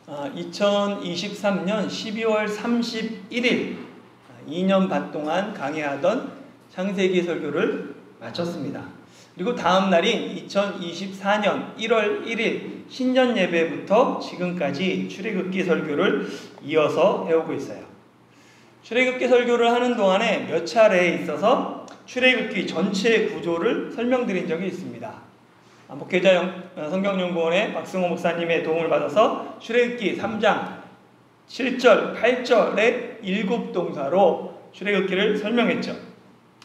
2023년 12월 31일 2년 반 동안 강해하던 창세기 설교를 마쳤습니다. 그리고 다음 날인 2024년 1월 1일 신년 예배부터 지금까지 출애굽기 설교를 이어서 해오고 있어요. 출애굽기 설교를 하는 동안에 몇 차례에 있어서 출애굽기 전체 구조를 설명드린 적이 있습니다. 목회자 성경연구원의 박승호 목사님의 도움을 받아서 출애굽기 3장 7절, 8절의 7동사로 출애굽기를 설명했죠.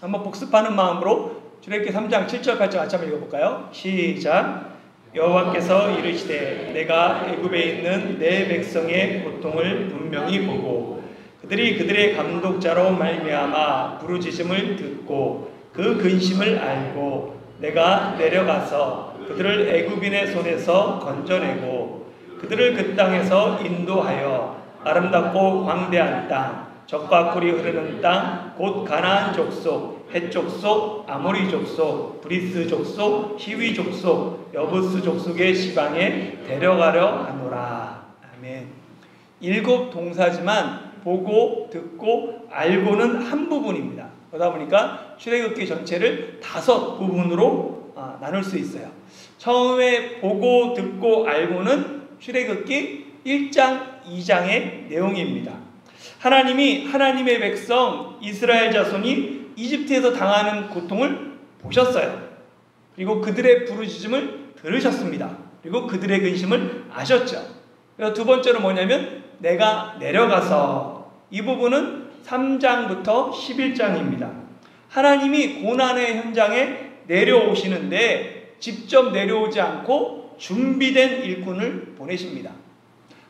한번 복습하는 마음으로 출애굽기 3장 7절, 8절 같이 한번 읽어볼까요? 시작. 여호와께서 이르시되 내가 애굽에 있는 내 백성의 고통을 분명히 보고 그들이 그들의 감독자로 말미암아 부르짖음을 듣고 그 근심을 알고 내가 내려가서 그들을 애굽인의 손에서 건져내고 그들을 그 땅에서 인도하여 아름답고 광대한 땅, 젖과 꿀이 흐르는 땅, 곧 가나안 족속, 헷 족속, 아모리 족속, 브리스 족속, 히위 족속, 여부스 족속의 지방에 데려가려 하노라. 아멘. 7 동사지만 보고, 듣고, 알고는 한 부분입니다. 그러다 보니까 출애굽기 전체를 5 부분으로 나눌 수 있어요. 처음에 보고, 듣고, 알고는 출애굽기 1장, 2장의 내용입니다. 하나님이 하나님의 백성 이스라엘 자손이 이집트에서 당하는 고통을 보셨어요. 그리고 그들의 부르짖음을 들으셨습니다. 그리고 그들의 근심을 아셨죠. 그래서 두 번째로 뭐냐면 내가 내려가서, 이 부분은 3장부터 11장입니다. 하나님이 고난의 현장에 내려오시는데 직접 내려오지 않고 준비된 일꾼을 보내십니다.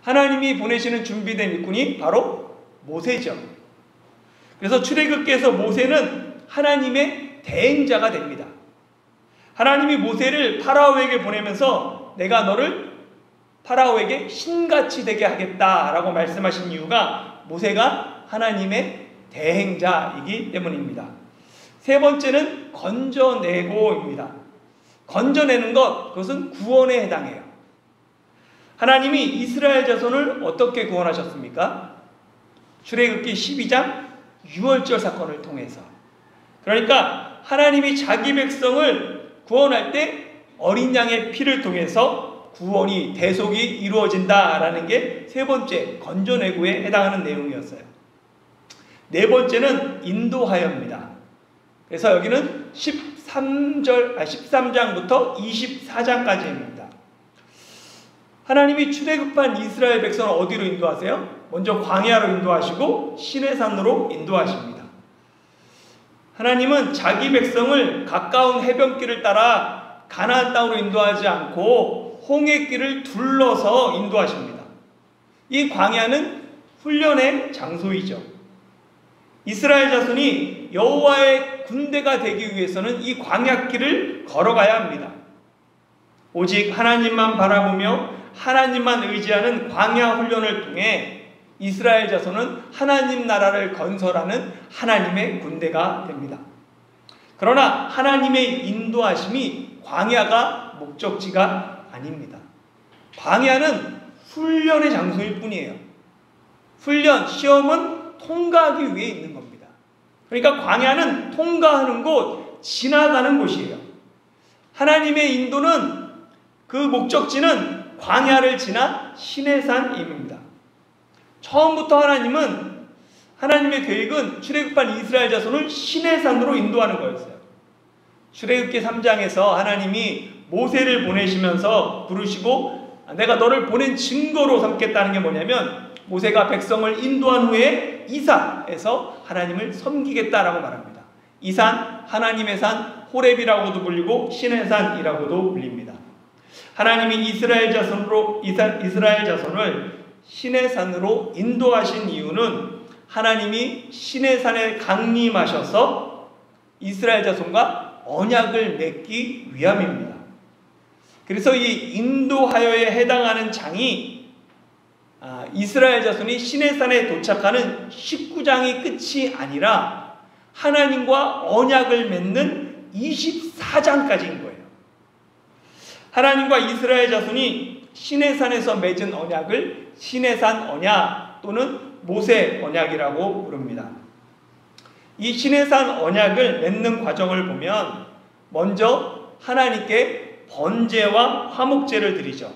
하나님이 보내시는 준비된 일꾼이 바로 모세죠. 그래서 출애굽기에서 모세는 하나님의 대행자가 됩니다. 하나님이 모세를 파라오에게 보내면서 내가 너를 파라오에게 신같이 되게 하겠다라고 말씀하신 이유가 모세가 하나님의 대행자이기 때문입니다. 세 번째는 건져내고입니다. 건져내는 것, 그것은 구원에 해당해요. 하나님이 이스라엘 자손을 어떻게 구원하셨습니까? 출애굽기 12장 6월절 사건을 통해서. 그러니까 하나님이 자기 백성을 구원할 때 어린 양의 피를 통해서 구원이, 대속이 이루어진다라는 게 세 번째 건져내고에 해당하는 내용이었어요. 네 번째는 인도하여입니다. 그래서 여기는 13장부터 24장까지입니다. 하나님이 출애굽한 이스라엘 백성을 어디로 인도하세요? 먼저 광야로 인도하시고 시내산으로 인도하십니다. 하나님은 자기 백성을 가까운 해변길을 따라 가나안 땅으로 인도하지 않고 홍해길을 둘러서 인도하십니다. 이 광야는 훈련의 장소이죠. 이스라엘 자손이 여호와의 군대가 되기 위해서는 이 광야길을 걸어가야 합니다. 오직 하나님만 바라보며 하나님만 의지하는 광야 훈련을 통해 이스라엘 자손은 하나님 나라를 건설하는 하나님의 군대가 됩니다. 그러나 하나님의 인도하심이 광야가 목적지가 아닙니다. 광야는 훈련의 장소일 뿐이에요. 훈련, 시험은 통과하기 위해 있는 겁니다. 그러니까 광야는 통과하는 곳, 지나가는 곳이에요. 하나님의 인도는 그 목적지는 광야를 지나 시내산입니다. 처음부터 하나님은 하나님의 계획은 출애굽한 이스라엘 자손을 시내산으로 인도하는 거였어요. 출애굽기 3장에서 하나님이 모세를 보내시면서 부르시고 내가 너를 보낸 증거로 삼겠다는 게 뭐냐면 모세가 백성을 인도한 후에 이 산에서 하나님을 섬기겠다라고 말합니다. 이 산, 하나님의 산, 호렙이라고도 불리고 시내산이라고도 불립니다. 하나님이 이스라엘 자손을 시내산으로 인도하신 이유는 하나님이 시내산에 강림하셔서 이스라엘 자손과 언약을 맺기 위함입니다. 그래서 이 인도하여에 해당하는 장이 이스라엘 자손이 시내산에 도착하는 19장이 끝이 아니라 하나님과 언약을 맺는 24장까지인 거예요. 하나님과 이스라엘 자손이 시내산에서 맺은 언약을 시내산 언약 또는 모세 언약이라고 부릅니다. 이 시내산 언약을 맺는 과정을 보면 먼저 하나님께 번제와 화목제를 드리죠.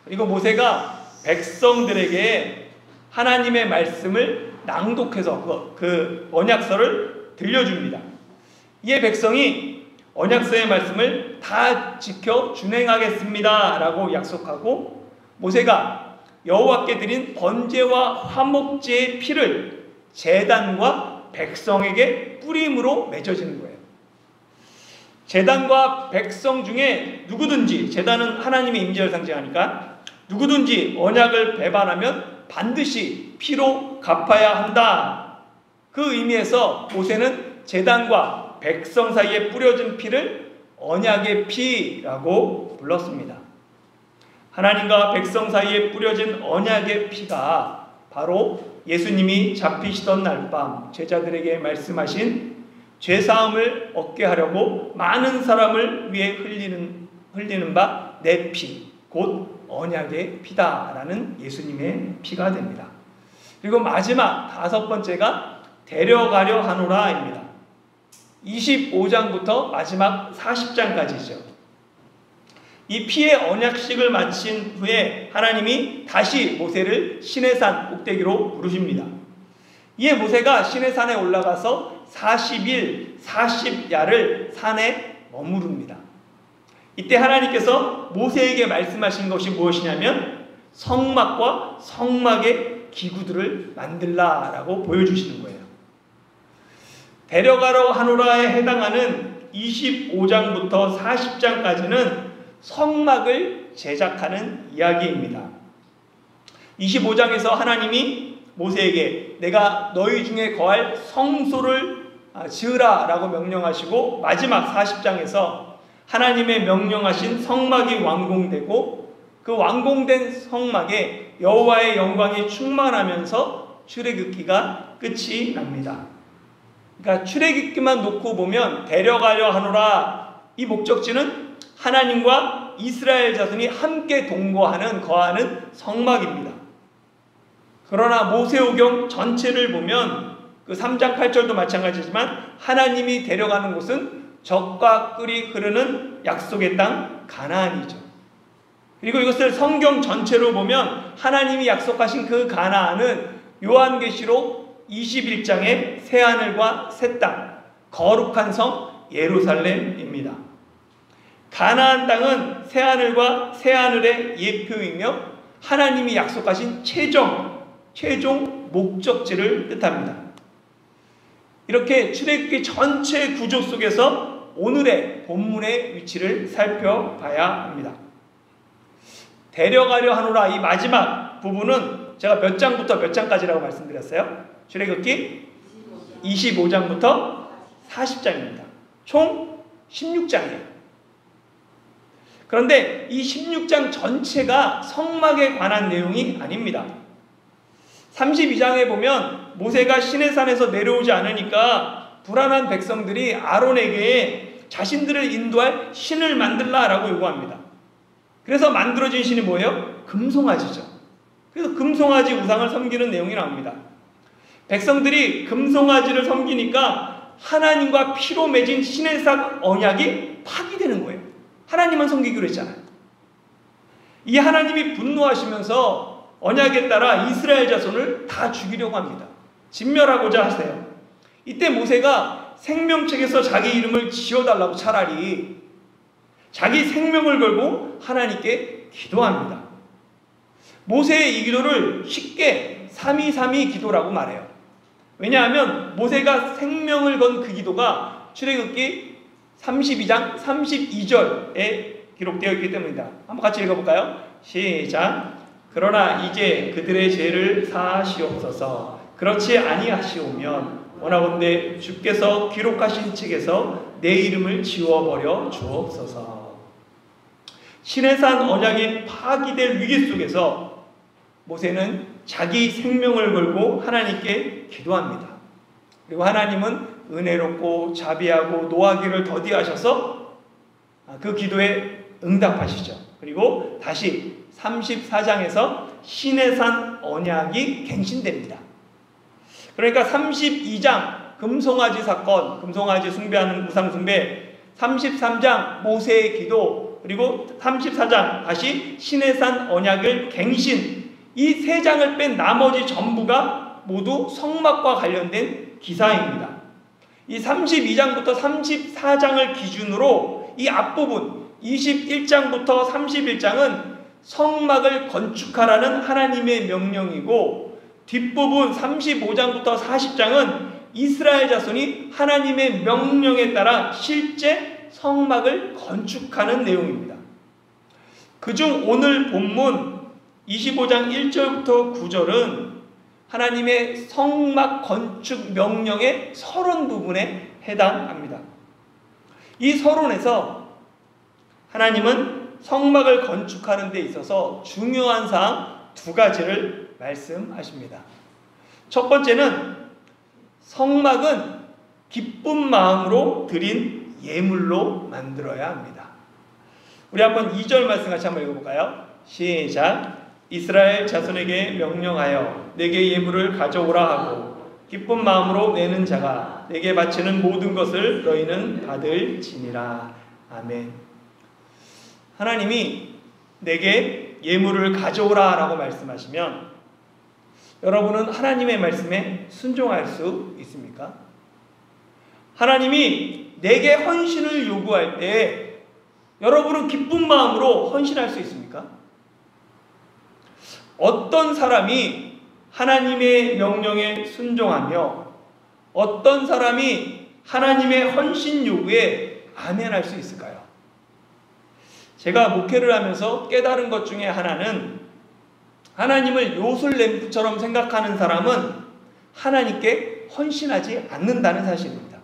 그리고 모세가 백성들에게 하나님의 말씀을 낭독해서 그 언약서를 들려줍니다. 이에 백성이 언약서의 말씀을 다 지켜 준행하겠습니다 라고 약속하고, 모세가 여호와께 드린 번제와 화목제의 피를 제단과 백성에게 뿌림으로 맺어지는 거예요. 제단과 백성 중에 누구든지, 제단은 하나님의 임재를 상징하니까 누구든지 언약을 배반하면 반드시 피로 갚아야 한다. 그 의미에서 모세는 제단과 백성 사이에 뿌려진 피를 언약의 피라고 불렀습니다. 하나님과 백성 사이에 뿌려진 언약의 피가 바로 예수님이 잡히시던 날 밤 제자들에게 말씀하신 죄사함을 얻게 하려고 많은 사람을 위해 흘리는 바 내 피, 곧 언약의 피다라는 예수님의 피가 됩니다. 그리고 마지막 다섯 번째가 데려가려 하노라입니다. 25장부터 마지막 40장까지죠. 이 피의 언약식을 마친 후에 하나님이 다시 모세를 시내산 꼭대기로 부르십니다. 이에 모세가 시내산에 올라가서 40일 40야를 산에 머무릅니다. 이때 하나님께서 모세에게 말씀하신 것이 무엇이냐면 성막과 성막의 기구들을 만들라라고 보여주시는 거예요. 데려가러 하노라에 해당하는 25장부터 40장까지는 성막을 제작하는 이야기입니다. 25장에서 하나님이 모세에게 내가 너희 중에 거할 성소를 지으라 라고 명령하시고, 마지막 40장에서 하나님의 명령하신 성막이 완공되고 그 완공된 성막에 여호와의 영광이 충만하면서 출애굽기가 끝이 납니다. 그러니까 출애굽기만 놓고 보면 데려가려 하노라, 이 목적지는 하나님과 이스라엘 자손이 함께 동거하는 거하는 성막입니다. 그러나 모세오경 전체를 보면 그 3장 8절도 마찬가지지만 하나님이 데려가는 곳은 젖과 꿀이 흐르는 약속의 땅 가나안이죠. 그리고 이것을 성경 전체로 보면 하나님이 약속하신 그 가나안은 요한계시록 21장의 새하늘과 새 땅, 거룩한 성 예루살렘입니다. 가나안 땅은 새하늘과 새하늘의 예표이며 하나님이 약속하신 최종 목적지를 뜻합니다. 이렇게 출애굽기 전체 구조 속에서 오늘의 본문의 위치를 살펴봐야 합니다. 데려가려 하노라, 이 마지막 부분은 제가 몇 장부터 몇 장까지라고 말씀드렸어요? 출애굽기 25장부터 40장입니다. 총 16장이에요. 그런데 이 16장 전체가 성막에 관한 내용이 아닙니다. 32장에 보면 모세가 시내산에서 내려오지 않으니까 불안한 백성들이 아론에게 자신들을 인도할 신을 만들라라고 요구합니다. 그래서 만들어진 신이 뭐예요? 금송아지죠. 그래서 금송아지 우상을 섬기는 내용이 나옵니다. 백성들이 금송아지를 섬기니까 하나님과 피로 맺은 시내산 언약이 파기되는 거예요. 하나님만 섬기기로 했잖아요. 이 하나님이 분노하시면서 언약에 따라 이스라엘 자손을 다 죽이려고 합니다. 진멸하고자 하세요. 이때 모세가 생명책에서 자기 이름을 지어달라고 차라리 자기 생명을 걸고 하나님께 기도합니다. 모세의 이 기도를 쉽게 3.2.3.2 기도라고 말해요. 왜냐하면 모세가 생명을 건 그 기도가 출애굽기 32장 32절에 기록되어 있기 때문입니다. 한번 같이 읽어볼까요? 시작. 그러나 이제 그들의 죄를 사하시옵소서. 그렇지 아니하시오면 원하건대 주께서 기록하신 책에서 내 이름을 지워버려 주옵소서. 시내산 언약이 파기될 위기 속에서 모세는 자기 생명을 걸고 하나님께 기도합니다. 그리고 하나님은 은혜롭고 자비하고 노하기를 더디하셔서 그 기도에 응답하시죠. 그리고 다시 34장에서 시내산 언약이 갱신됩니다. 그러니까 32장 금송아지 사건, 금송아지 숭배하는 우상 숭배, 33장 모세의 기도, 그리고 34장 다시 시내산 언약을 갱신, 이 세 장을 뺀 나머지 전부가 모두 성막과 관련된 기사입니다. 이 32장부터 34장을 기준으로 이 앞부분 21장부터 31장은 성막을 건축하라는 하나님의 명령이고, 뒷부분 35장부터 40장은 이스라엘 자손이 하나님의 명령에 따라 실제 성막을 건축하는 내용입니다. 그중 오늘 본문 25장 1절부터 9절은 하나님의 성막 건축 명령의 서론 부분에 해당합니다. 이 서론에서 하나님은 성막을 건축하는 데 있어서 중요한 사항 두 가지를 말씀하십니다. 첫 번째는 성막은 기쁜 마음으로 드린 예물로 만들어야 합니다. 우리 한번 2절 말씀 같이 한번 읽어볼까요? 시작. 이스라엘 자손에게 명령하여 내게 예물을 가져오라 하고 기쁜 마음으로 내는 자가 내게 바치는 모든 것을 너희는 받을지니라. 아멘. 하나님이 내게 예물을 가져오라 라고 말씀하시면 여러분은 하나님의 말씀에 순종할 수 있습니까? 하나님이 내게 헌신을 요구할 때 여러분은 기쁜 마음으로 헌신할 수 있습니까? 어떤 사람이 하나님의 명령에 순종하며 어떤 사람이 하나님의 헌신 요구에 아멘할 수 있을까요? 제가 목회를 하면서 깨달은 것 중에 하나는 하나님을 요술램프처럼 생각하는 사람은 하나님께 헌신하지 않는다는 사실입니다.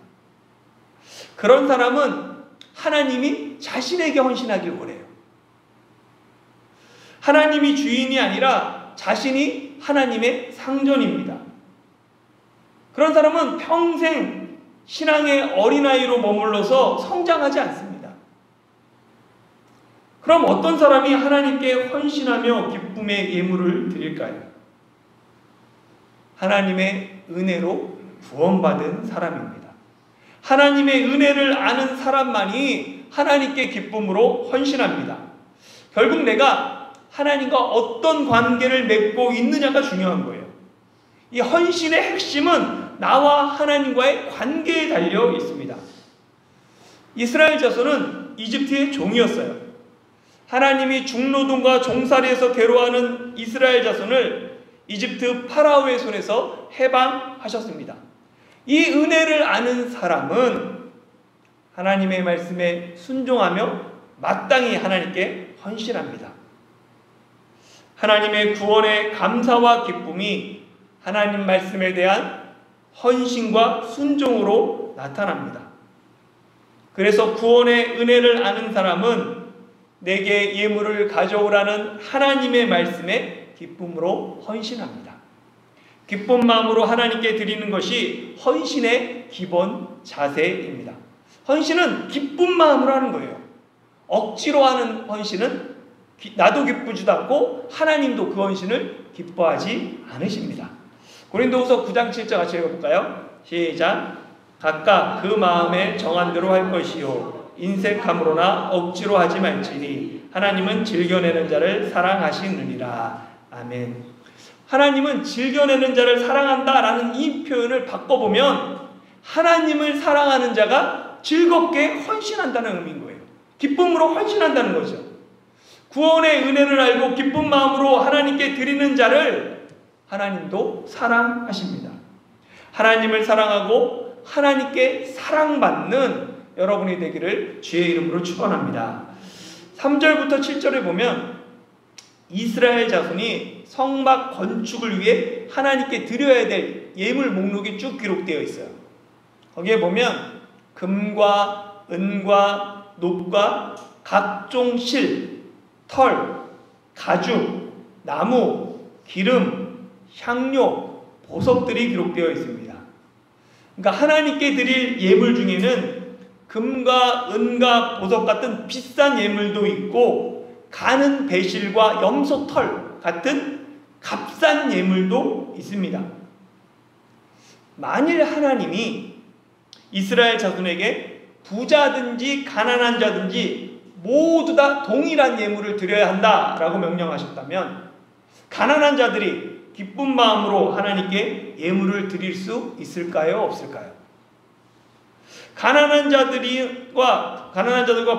그런 사람은 하나님이 자신에게 헌신하길 원해요. 하나님이 주인이 아니라 자신이 하나님의 상전입니다. 그런 사람은 평생 신앙의 어린아이로 머물러서 성장하지 않습니다. 그럼 어떤 사람이 하나님께 헌신하며 기쁨의 예물을 드릴까요? 하나님의 은혜로 구원받은 사람입니다. 하나님의 은혜를 아는 사람만이 하나님께 기쁨으로 헌신합니다. 결국 내가 하나님과 어떤 관계를 맺고 있느냐가 중요한 거예요. 이 헌신의 핵심은 나와 하나님과의 관계에 달려 있습니다. 이스라엘 자손은 이집트의 종이었어요. 하나님이 중노동과 종살이에서 괴로워하는 이스라엘 자손을 이집트 파라오의 손에서 해방하셨습니다. 이 은혜를 아는 사람은 하나님의 말씀에 순종하며 마땅히 하나님께 헌신합니다. 하나님의 구원의 감사와 기쁨이 하나님 말씀에 대한 헌신과 순종으로 나타납니다. 그래서 구원의 은혜를 아는 사람은 내게 예물을 가져오라는 하나님의 말씀에 기쁨으로 헌신합니다. 기쁜 마음으로 하나님께 드리는 것이 헌신의 기본 자세입니다. 헌신은 기쁜 마음으로 하는 거예요. 억지로 하는 헌신은 나도 기쁘지도 않고 하나님도 그 헌신을 기뻐하지 않으십니다. 고린도후서 9장 7절 같이 읽어볼까요? 시작. 각각 그 마음에 정한 대로 할 것이요 인색함으로나 억지로 하지 말지니 하나님은 즐겨내는 자를 사랑하시느니라. 아멘. 하나님은 즐겨내는 자를 사랑한다라는 이 표현을 바꿔보면 하나님을 사랑하는 자가 즐겁게 헌신한다는 의미인 거예요. 기쁨으로 헌신한다는 거죠. 구원의 은혜를 알고 기쁜 마음으로 하나님께 드리는 자를 하나님도 사랑하십니다. 하나님을 사랑하고 하나님께 사랑받는 여러분이 되기를 주의 이름으로 축원합니다. 3절부터 7절에 보면 이스라엘 자손이 성막 건축을 위해 하나님께 드려야 될 예물 목록이 쭉 기록되어 있어요. 거기에 보면 금과 은과 녹과 각종 실, 털, 가죽, 나무, 기름, 향료, 보석들이 기록되어 있습니다. 그러니까 하나님께 드릴 예물 중에는 금과 은과 보석 같은 비싼 예물도 있고 가는 배실과 염소 털 같은 값싼 예물도 있습니다. 만일 하나님이 이스라엘 자손에게 부자든지 가난한 자든지 모두 다 동일한 예물을 드려야 한다라고 명령하셨다면 가난한 자들이 기쁜 마음으로 하나님께 예물을 드릴 수 있을까요? 없을까요? 가난한 자들과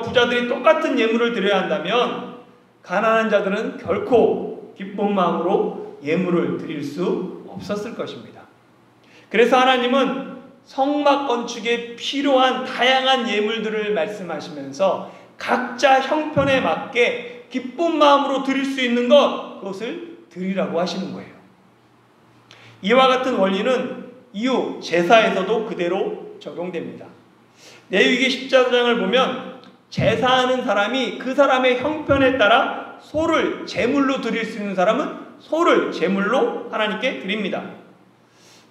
부자들이 똑같은 예물을 드려야 한다면 가난한 자들은 결코 기쁜 마음으로 예물을 드릴 수 없었을 것입니다. 그래서 하나님은 성막 건축에 필요한 다양한 예물들을 말씀하시면서 각자 형편에 맞게 기쁜 마음으로 드릴 수 있는 그것을 드리라고 하시는 거예요. 이와 같은 원리는 이후 제사에서도 그대로 적용됩니다. 레위기 14장을 보면 제사하는 사람이 그 사람의 형편에 따라 소를 제물로 드릴 수 있는 사람은 소를 제물로 하나님께 드립니다.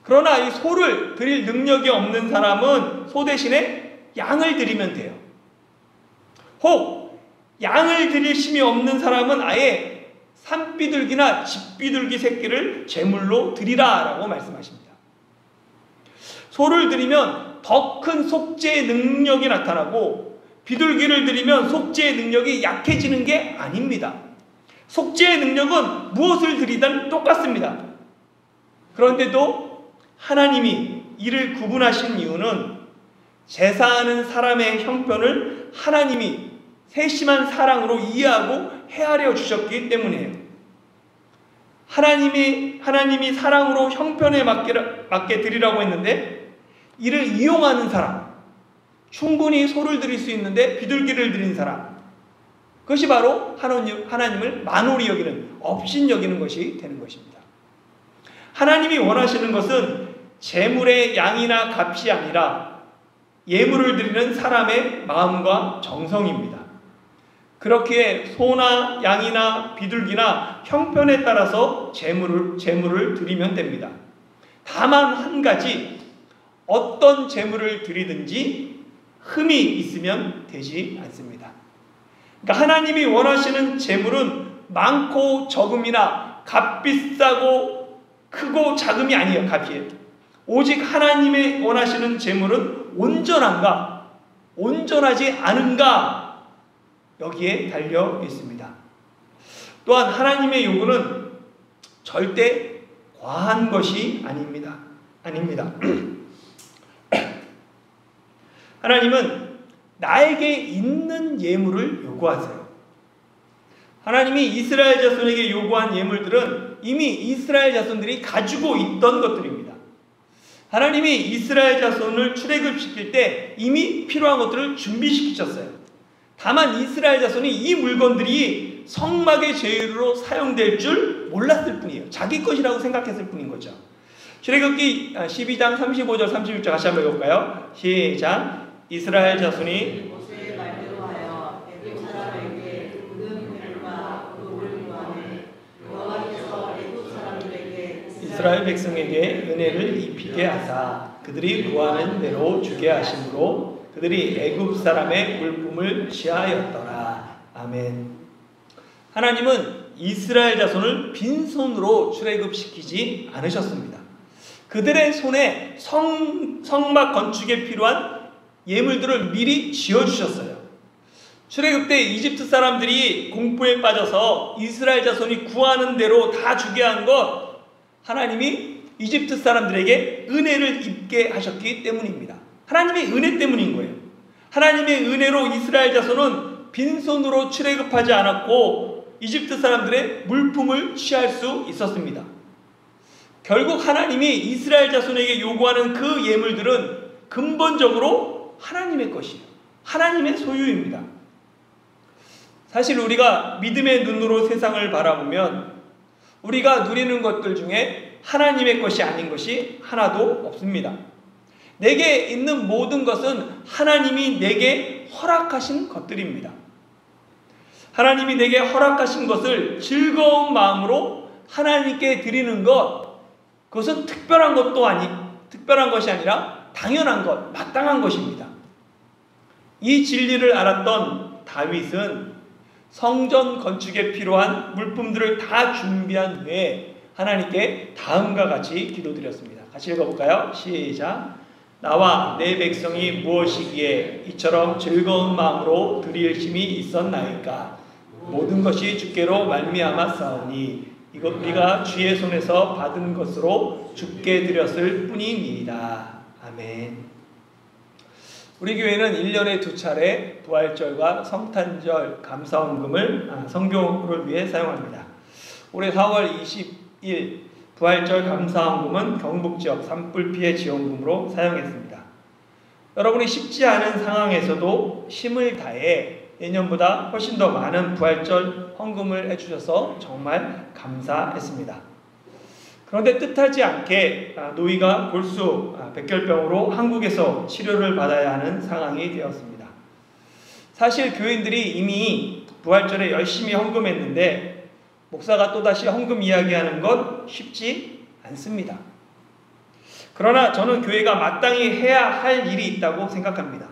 그러나 이 소를 드릴 능력이 없는 사람은 소 대신에 양을 드리면 돼요. 혹 양을 드릴 힘이 없는 사람은 아예 산비둘기나 집비둘기 새끼를 제물로 드리라라고 말씀하십니다. 소를 드리면 더 큰 속죄의 능력이 나타나고 비둘기를 드리면 속죄의 능력이 약해지는 게 아닙니다. 속죄의 능력은 무엇을 드리든 똑같습니다. 그런데도 하나님이 이를 구분하신 이유는 제사하는 사람의 형편을 하나님이 세심한 사랑으로 이해하고 헤아려 주셨기 때문이에요. 하나님이 사랑으로 형편에 맞게 드리라고 했는데 이를 이용하는 사람, 충분히 소를 드릴 수 있는데 비둘기를 드린 사람, 그것이 바로 하나님을 만홀히 여기는, 업신 여기는 것이 되는 것입니다. 하나님이 원하시는 것은 제물의 양이나 값이 아니라 예물을 드리는 사람의 마음과 정성입니다. 그렇기에 소나 양이나 비둘기나 형편에 따라서 제물을 드리면 됩니다. 다만 한 가지, 어떤 제물을 드리든지 흠이 있으면 되지 않습니다. 그러니까 하나님이 원하시는 제물은 많고 적음이나 값비싸고 크고 작음이 아니에요. 값이에요. 오직 하나님이 원하시는 제물은 온전한가, 온전하지 않은가, 여기에 달려 있습니다. 또한 하나님의 요구는 절대 과한 것이 아닙니다. 하나님은 나에게 있는 예물을 요구하세요. 하나님이 이스라엘 자손에게 요구한 예물들은 이미 이스라엘 자손들이 가지고 있던 것들입니다. 하나님이 이스라엘 자손을 출애굽시킬 때 이미 필요한 것들을 준비시키셨어요. 다만 이스라엘 자손이 이 물건들이 성막의 제일로 사용될 줄 몰랐을 뿐이에요. 자기 것이라고 생각했을 뿐인 거죠. 출애굽기 12장 35절 36절 같이 한번 읽어볼까요? 시작. 이스라엘 자손이 모세의 말대로 하여 애굽 사람에게 묻은 배과 돌을 구하매 여호와께서 애굽 사람들에게 이스라엘 백성에게 은혜를 입히게 하사 그들이 구하는 대로 주게 하심으로 그들이 애굽 사람의 물품을 취하였더라. 아멘. 하나님은 이스라엘 자손을 빈손으로 출애굽시키지 않으셨습니다. 그들의 손에 성막 건축에 필요한 예물들을 미리 지어주셨어요. 출애굽 때 이집트 사람들이 공포에 빠져서 이스라엘 자손이 구하는 대로 다 주게 한 것, 하나님이 이집트 사람들에게 은혜를 입게 하셨기 때문입니다. 하나님의 은혜 때문인 거예요. 하나님의 은혜로 이스라엘 자손은 빈손으로 출애굽하지 않았고 이집트 사람들의 물품을 취할 수 있었습니다. 결국 하나님이 이스라엘 자손에게 요구하는 그 예물들은 근본적으로 하나님의 것이에요. 하나님의 소유입니다. 사실 우리가 믿음의 눈으로 세상을 바라보면 우리가 누리는 것들 중에 하나님의 것이 아닌 것이 하나도 없습니다. 내게 있는 모든 것은 하나님이 내게 허락하신 것들입니다. 하나님이 내게 허락하신 것을 즐거운 마음으로 하나님께 드리는 것, 그것은 특별한 것이 아니라 당연한 것, 마땅한 것입니다. 이 진리를 알았던 다윗은 성전 건축에 필요한 물품들을 다 준비한 후에 하나님께 다음과 같이 기도드렸습니다. 같이 읽어볼까요? 시작. 나와 내 백성이 무엇이기에 이처럼 즐거운 마음으로 드릴 힘이 있었나이까. 모든 것이 주께로 말미암아 싸우니 이것 우리가 주의 손에서 받은 것으로 주께 드렸을 뿐이니이다. 아멘. 우리 교회는 1년에 2차례 부활절과 성탄절 감사헌금을 선교를 위해 사용합니다. 올해 4월 20일 부활절 감사헌금은 경북지역 산불 피해 지원금으로 사용했습니다. 여러분이 쉽지 않은 상황에서도 힘을 다해 예년보다 훨씬 더 많은 부활절 헌금을 해주셔서 정말 감사했습니다. 그런데 뜻하지 않게 노이가 골수 백혈병으로 한국에서 치료를 받아야 하는 상황이 되었습니다. 사실 교인들이 이미 부활절에 열심히 헌금했는데 목사가 또다시 헌금 이야기하는 것 쉽지 않습니다. 그러나 저는 교회가 마땅히 해야 할 일이 있다고 생각합니다.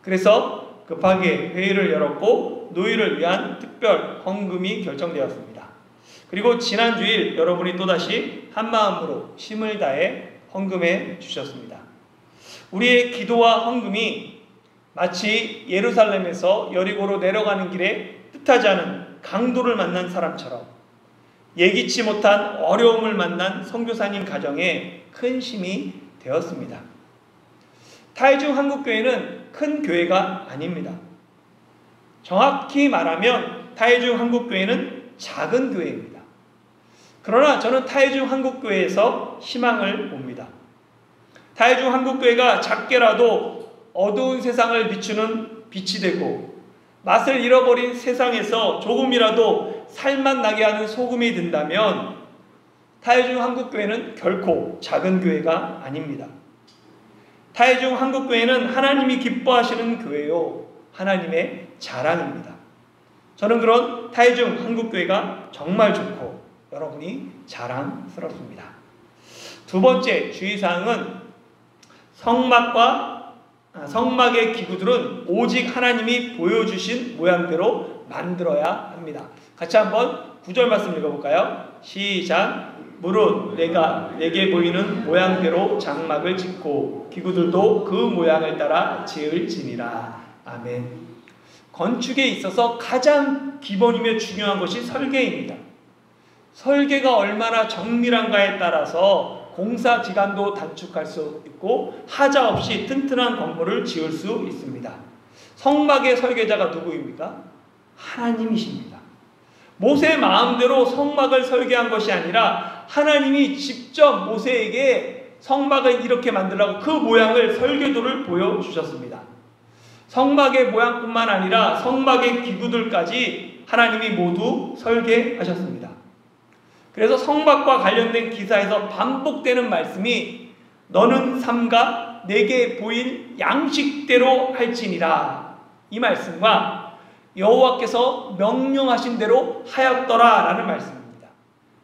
그래서 급하게 회의를 열었고 노이를 위한 특별 헌금이 결정되었습니다. 그리고 지난 주일 여러분이 또다시 한마음으로 힘을 다해 헌금해 주셨습니다. 우리의 기도와 헌금이 마치 예루살렘에서 여리고로 내려가는 길에 뜻하지 않은 강도를 만난 사람처럼 예기치 못한 어려움을 만난 선교사님 가정에 큰 힘이 되었습니다. 타이중 한국교회는 큰 교회가 아닙니다. 정확히 말하면 타이중 한국교회는 작은 교회입니다. 그러나 저는 타이중 한국교회에서 희망을 봅니다. 타이중 한국교회가 작게라도 어두운 세상을 비추는 빛이 되고 맛을 잃어버린 세상에서 조금이라도 살맛 나게 하는 소금이 된다면 타이중 한국교회는 결코 작은 교회가 아닙니다. 타이중 한국교회는 하나님이 기뻐하시는 교회요, 하나님의 자랑입니다. 저는 그런 타이중 한국교회가 정말 좋고 여러분이 자랑스럽습니다. 두 번째 주의사항은 성막의 기구들은 오직 하나님이 보여주신 모양대로 만들어야 합니다. 같이 한번 9절 말씀 읽어볼까요? 시작. 물은 내게 보이는 모양대로 장막을 짓고 기구들도 그 모양을 따라 지을지니라. 아멘. 건축에 있어서 가장 기본이며 중요한 것이 설계입니다. 설계가 얼마나 정밀한가에 따라서 공사 기간도 단축할 수 있고 하자 없이 튼튼한 건물을 지을 수 있습니다. 성막의 설계자가 누구입니까? 하나님이십니다. 모세 마음대로 성막을 설계한 것이 아니라 하나님이 직접 모세에게 성막을 이렇게 만들라고 그 모양을 설계도를 보여주셨습니다. 성막의 모양뿐만 아니라 성막의 기구들까지 하나님이 모두 설계하셨습니다. 그래서 성막과 관련된 기사에서 반복되는 말씀이 너는 삼가 내게 보일 양식대로 할지니라, 이 말씀과 여호와께서 명령하신 대로 하였더라 라는 말씀입니다.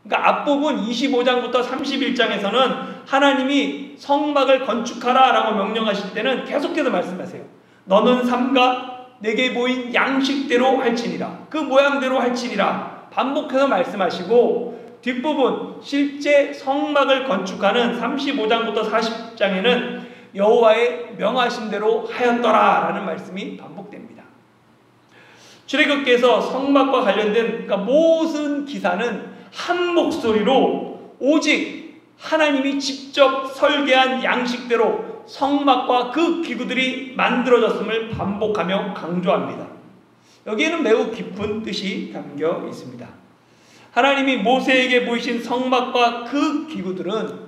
그러니까 앞부분 25장부터 31장에서는 하나님이 성막을 건축하라 라고 명령하실 때는 계속해서 말씀하세요. 너는 삼가 내게 보인 양식대로 할지니라, 그 모양대로 할지니라 반복해서 말씀하시고, 뒷부분 실제 성막을 건축하는 35장부터 40장에는 여호와의 명하신 대로 하였더라 라는 말씀이 반복됩니다. 출애굽기에서 성막과 관련된 모든 기사는 한 목소리로 오직 하나님이 직접 설계한 양식대로 성막과 그 기구들이 만들어졌음을 반복하며 강조합니다. 여기에는 매우 깊은 뜻이 담겨 있습니다. 하나님이 모세에게 보이신 성막과 그 기구들은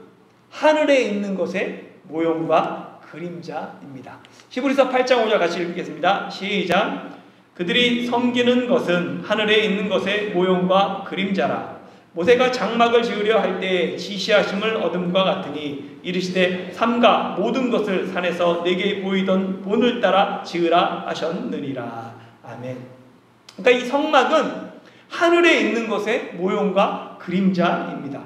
하늘에 있는 것의 모형과 그림자입니다. 히브리서 8장 5절 같이 읽겠습니다. 시작. 그들이 섬기는 것은 하늘에 있는 것의 모형과 그림자라. 모세가 장막을 지으려 할 때 지시하심을 얻음과 같으니 이르시되 삼가 모든 것을 산에서 내게 보이던 본을 따라 지으라 하셨느니라. 아멘. 그러니까 이 성막은 하늘에 있는 것의 모형과 그림자입니다.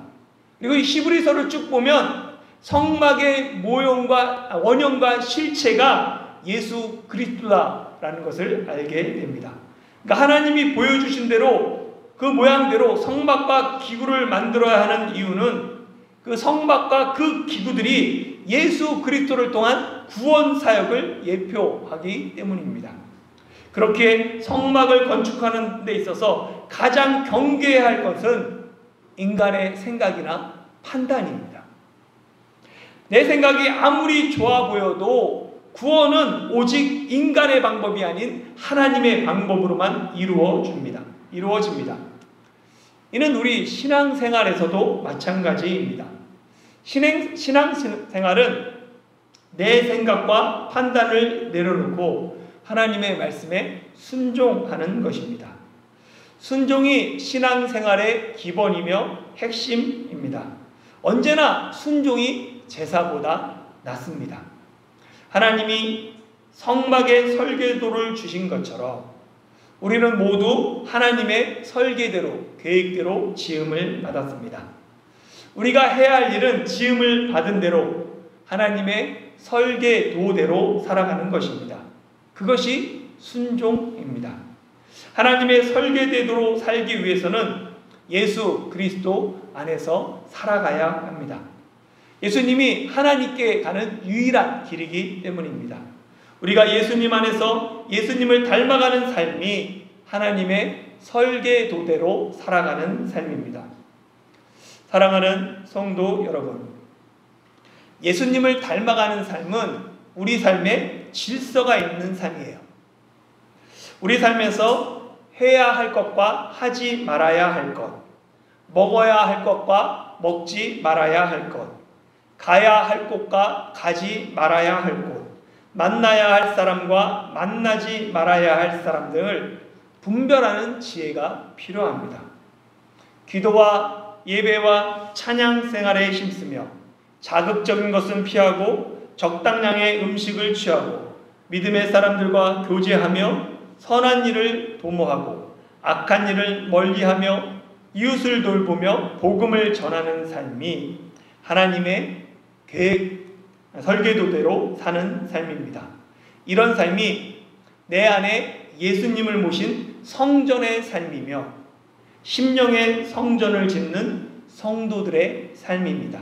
그리고 이 히브리서를 쭉 보면 성막의 모형과 원형과 실체가 예수 그리스도다라는 것을 알게 됩니다. 그러니까 하나님이 보여주신 대로 그 모양대로 성막과 기구를 만들어야 하는 이유는 그 성막과 그 기구들이 예수 그리스도를 통한 구원 사역을 예표하기 때문입니다. 그렇게 성막을 건축하는 데 있어서 가장 경계해야 할 것은 인간의 생각이나 판단입니다. 내 생각이 아무리 좋아 보여도 구원은 오직 인간의 방법이 아닌 하나님의 방법으로만 이루어집니다. 이는 우리 신앙생활에서도 마찬가지입니다. 신앙생활은 내 생각과 판단을 내려놓고 하나님의 말씀에 순종하는 것입니다. 순종이 신앙생활의 기본이며 핵심입니다. 언제나 순종이 제사보다 낫습니다. 하나님이 성막의 설계도를 주신 것처럼 우리는 모두 하나님의 설계대로, 계획대로 지음을 받았습니다. 우리가 해야 할 일은 지음을 받은 대로 하나님의 설계도대로 살아가는 것입니다. 그것이 순종입니다. 하나님의 설계대로 살기 위해서는 예수 그리스도 안에서 살아가야 합니다. 예수님이 하나님께 가는 유일한 길이기 때문입니다. 우리가 예수님 안에서 예수님을 닮아가는 삶이 하나님의 설계도대로 살아가는 삶입니다. 사랑하는 성도 여러분, 예수님을 닮아가는 삶은 우리 삶에 질서가 있는 삶이에요. 우리 삶에서 해야 할 것과 하지 말아야 할 것, 먹어야 할 것과 먹지 말아야 할 것, 가야 할 곳과 가지 말아야 할 곳, 만나야 할 사람과 만나지 말아야 할 사람 등을 분별하는 지혜가 필요합니다. 기도와 예배와 찬양 생활에 힘쓰며 자극적인 것은 피하고 적당량의 음식을 취하고 믿음의 사람들과 교제하며 선한 일을 도모하고 악한 일을 멀리하며 이웃을 돌보며 복음을 전하는 삶이 하나님의 계획, 설계도대로 사는 삶입니다. 이런 삶이 내 안에 예수님을 모신 성전의 삶이며 심령의 성전을 짓는 성도들의 삶입니다.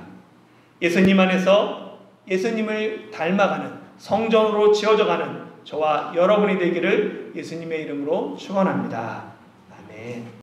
예수님 안에서 예수님을 닮아가는 성전으로 지어져가는 저와 여러분이 되기를 예수님의 이름으로 축원합니다. 아멘.